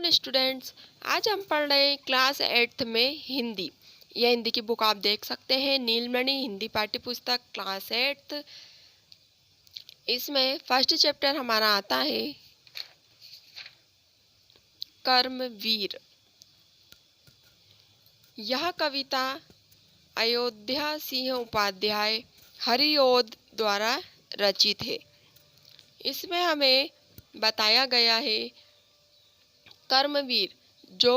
Afternoon students. आज हम पढ़ रहे हैं क्लास 8th में हिंदी। यह हिंदी की बुक आप देख सकते हैं, नीलमणि हिंदी पाठ्य पुस्तक क्लास 8th। इसमें फर्स्ट चैप्टर हमारा आता है कर्मवीर। यह कविता अयोध्या सिंह उपाध्याय हरिओद द्वारा रचित है। इसमें हमें बताया गया है कर्मवीर जो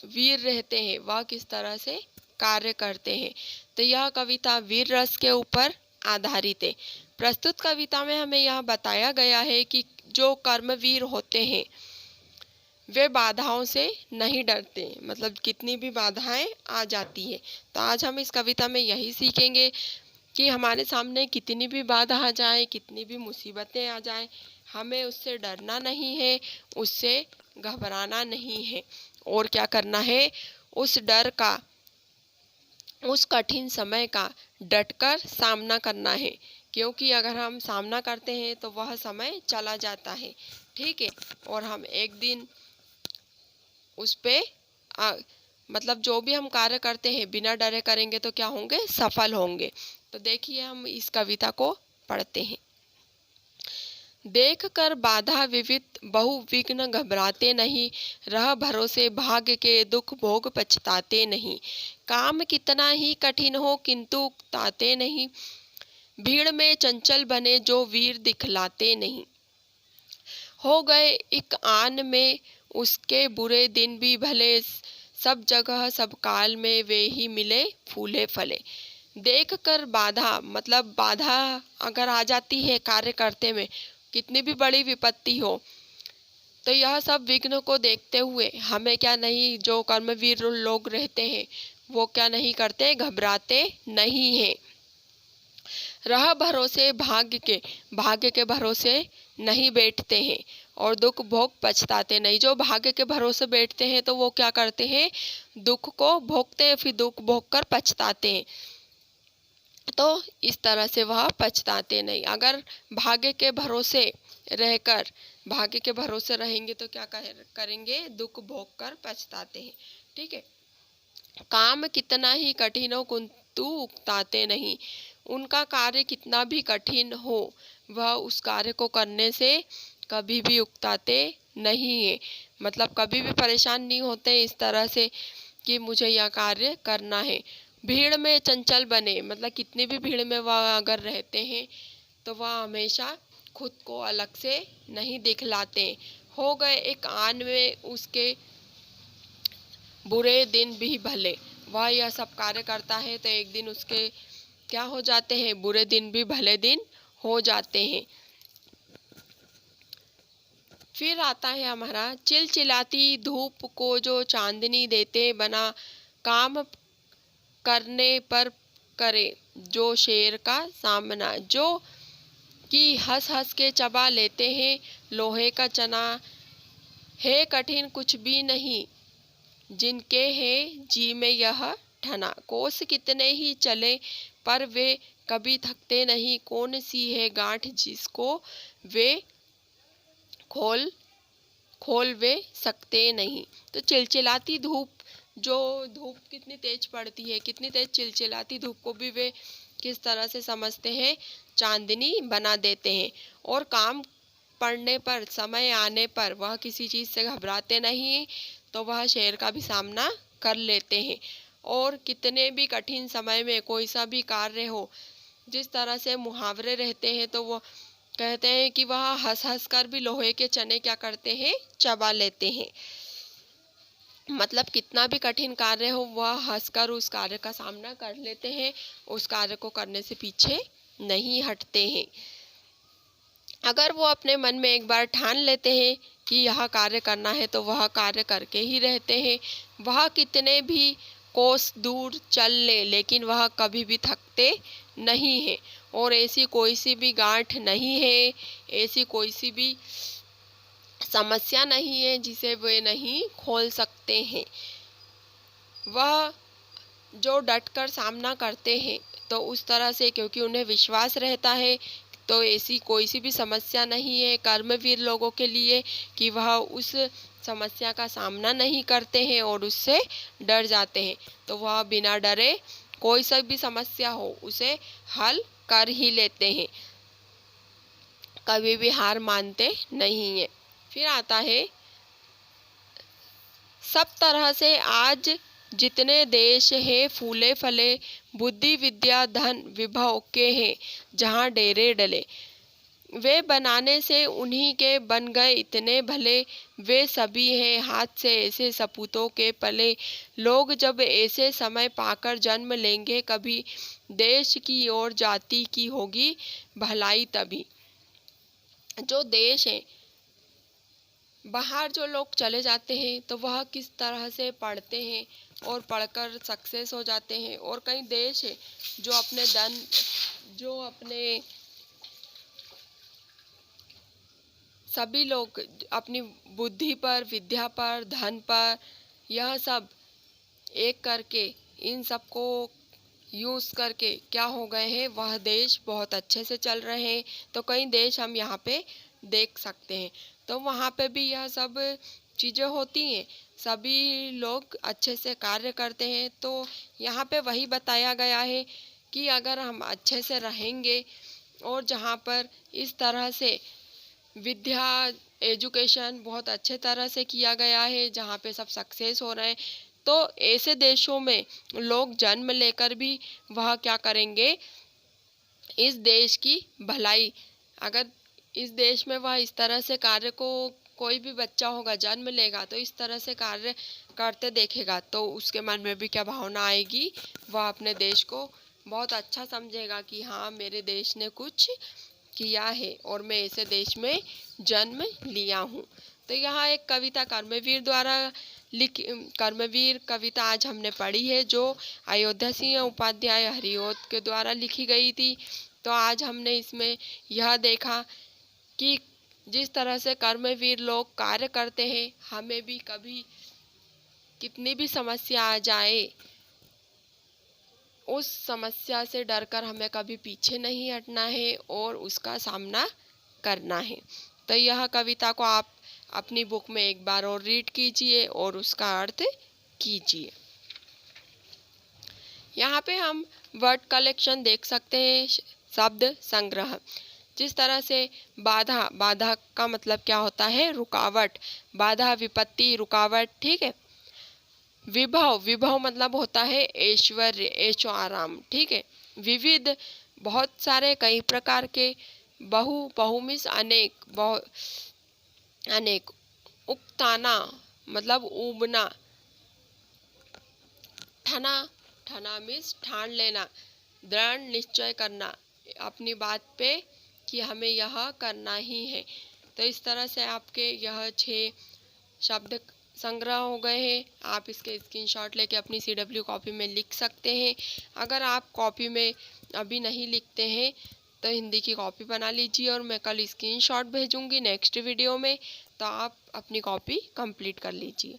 वीर रहते हैं वह किस तरह से कार्य करते हैं। तो यह कविता वीर रस के ऊपर आधारित है। प्रस्तुत कविता में हमें यह बताया गया है कि जो कर्मवीर होते हैं वे बाधाओं से नहीं डरते, मतलब कितनी भी बाधाएं आ जाती है। तो आज हम इस कविता में यही सीखेंगे कि हमारे सामने कितनी भी बाधा आ जाए, कितनी भी मुसीबतें आ जाए, हमें उससे डरना नहीं है, उससे घबराना नहीं है, और क्या करना है, उस डर का, उस कठिन समय का डटकर सामना करना है। क्योंकि अगर हम सामना करते हैं तो वह समय चला जाता है, ठीक है, और हम एक दिन उस पे मतलब जो भी हम कार्य करते हैं बिना डरे करेंगे तो क्या होंगे, सफल होंगे। तो देखिए हम इस कविता को पढ़ते हैं। देख कर बाधा विविध बहु विघ्न घबराते नहीं, रह भरोसे भाग्य के दुख भोग पछताते नहीं। काम कितना ही कठिन हो किंतु उकताते नहीं, भीड़ में चंचल बने जो वीर दिखलाते नहीं। हो गए एक आन में उसके बुरे दिन भी भले, सब जगह सब काल में वे ही मिले फूले फले। देख कर बाधा, मतलब बाधा अगर आ जाती है कार्य करते में, कितनी भी बड़ी विपत्ति हो, तो यह सब विघ्न को देखते हुए हमें क्या नहीं, जो कर्मवीर लोग रहते हैं वो क्या नहीं करते, घबराते नहीं हैं। रह भरोसे भाग्य के भरोसे नहीं बैठते हैं, और दुख भोग पछताते नहीं। जो भाग्य के भरोसे बैठते हैं तो वो क्या करते हैं, दुख को भोगते हैं, फिर दुख भोग कर पछताते हैं। तो इस तरह से वह पछताते नहीं। अगर भाग्य के भरोसे रहकर, भाग्य के भरोसे रहेंगे तो क्या करेंगे, दुख भोग कर पछताते हैं, ठीक है। काम कितना ही कठिन हो किंतु उकताते नहीं। उनका कार्य कितना भी कठिन हो वह उस कार्य को करने से कभी भी उकताते नहीं है, मतलब कभी भी परेशान नहीं होते इस तरह से कि मुझे यह कार्य करना है। भीड़ में चंचल बने, मतलब कितनी भी भीड़ में वह अगर रहते हैं तो वह हमेशा खुद को अलग से नहीं दिखलाते। हो गए एक आन में उसके बुरे दिन भी भले, वह यह सब कार्य करता है तो एक दिन उसके क्या हो जाते हैं, बुरे दिन भी भले दिन हो जाते हैं। फिर आता है हमारा, चिलचिलाती धूप को जो चांदनी देते बना, काम करने पर करे जो शेर का सामना। जो कि हंस हंस के चबा लेते हैं लोहे का चना, है कठिन कुछ भी नहीं जिनके है जी में यह ठना। कोस कितने ही चले पर वे कभी थकते नहीं, कौन सी है गांठ जिसको वे खोल वे सकते नहीं। तो चिलचिलाती धूप, जो धूप कितनी तेज पड़ती है, कितनी तेज चिलचिलाती धूप को भी वे किस तरह से समझते हैं, चांदनी बना देते हैं। और काम पड़ने पर, समय आने पर वह किसी चीज़ से घबराते नहीं, तो वह शेर का भी सामना कर लेते हैं। और कितने भी कठिन समय में कोई सा भी कार्य हो, जिस तरह से मुहावरे रहते हैं तो वो कहते हैं कि वह हंस हंस कर भी लोहे के चने क्या करते हैं, चबा लेते हैं। मतलब कितना भी कठिन कार्य हो वह हंसकर उस कार्य का सामना कर लेते हैं, उस कार्य को करने से पीछे नहीं हटते हैं। अगर वो अपने मन में एक बार ठान लेते हैं कि यह कार्य करना है तो वह कार्य करके ही रहते हैं। वह कितने भी कोस दूर चल ले लेकिन वह कभी भी थकते नहीं है, और ऐसी कोई सी भी गांठ नहीं है, ऐसी कोई सी भी समस्या नहीं है जिसे वे नहीं खोल सकते हैं। वह जो डटकर सामना करते हैं तो उस तरह से, क्योंकि उन्हें विश्वास रहता है, तो ऐसी कोई सी भी समस्या नहीं है कर्मवीर लोगों के लिए कि वह उस समस्या का सामना नहीं करते हैं और उससे डर जाते हैं, तो वह बिना डरे कोई सा भी समस्या हो उसे हल कर ही लेते हैं, कभी भी हार मानते नहीं है। फिर आता है, सब तरह से आज जितने देश हैं फूले फले, बुद्धि विद्या धन विभव के हैं जहाँ डेरे डले, वे बनाने से उन्हीं के बन गए इतने भले, वे सभी हैं हाथ से ऐसे सपूतों के पले, लोग जब ऐसे समय पाकर जन्म लेंगे कभी, देश की और जाति की होगी भलाई तभी। जो देश है, बाहर जो लोग चले जाते हैं तो वह किस तरह से पढ़ते हैं और पढ़कर सक्सेस हो जाते हैं, और कई देश है जो अपने सभी लोग अपनी बुद्धि पर, विद्या पर, धन पर, यह सब एक करके इन सबको यूज़ करके क्या हो गए हैं, वह देश बहुत अच्छे से चल रहे हैं। तो कई देश हम यहाँ पे देख सकते हैं, तो वहाँ पे भी यह सब चीज़ें होती हैं, सभी लोग अच्छे से कार्य करते हैं। तो यहाँ पे वही बताया गया है कि अगर हम अच्छे से रहेंगे और जहाँ पर इस तरह से विद्या एजुकेशन बहुत अच्छे तरह से किया गया है, जहाँ पे सब सक्सेस हो रहे हैं, तो ऐसे देशों में लोग जन्म लेकर भी वह क्या करेंगे, इस देश की भलाई, अगर इस देश में वह इस तरह से कार्य को, कोई भी बच्चा होगा जन्म लेगा तो इस तरह से कार्य करते देखेगा, तो उसके मन में भी क्या भावना आएगी, वह अपने देश को बहुत अच्छा समझेगा कि हाँ मेरे देश ने कुछ किया है और मैं ऐसे देश में जन्म लिया हूँ। तो यहाँ एक कविता कर्मवीर द्वारा कर्मवीर कविता आज हमने पढ़ी है, जो अयोध्या सिंह उपाध्याय हरिओत के द्वारा लिखी गई थी। तो आज हमने इसमें यह देखा कि जिस तरह से कर्मवीर लोग कार्य करते हैं, हमें भी कभी कितनी भी समस्या आ जाए, उस समस्या से डरकर हमें कभी पीछे नहीं हटना है और उसका सामना करना है। तो यह कविता को आप अपनी बुक में एक बार और रीड कीजिए और उसका अर्थ कीजिए। यहाँ पे हम वर्ड कलेक्शन देख सकते हैं, शब्द संग्रह। जिस तरह से बाधा, बाधा का मतलब क्या होता है, रुकावट, बाधा विपत्ति रुकावट, ठीक है। विभव, विभव मतलब होता है ऐश्वर्य, ऐशो आराम, ठीक है। विविध, बहुत सारे, कई प्रकार के। बहु, बहु मीन्स अनेक, अनेक। उक्ताना मतलब ऊबना। ठना, ठना मीन्स ठान लेना, दृढ़ निश्चय करना अपनी बात पे कि हमें यह करना ही है। तो इस तरह से आपके यह 6 शब्द संग्रह हो गए हैं। आप इसके स्क्रीनशॉट लेके अपनी CW कॉपी में लिख सकते हैं। अगर आप कॉपी में अभी नहीं लिखते हैं तो हिंदी की कॉपी बना लीजिए और मैं कल स्क्रीनशॉट भेजूंगी नेक्स्ट वीडियो में, तो आप अपनी कॉपी कंप्लीट कर लीजिए।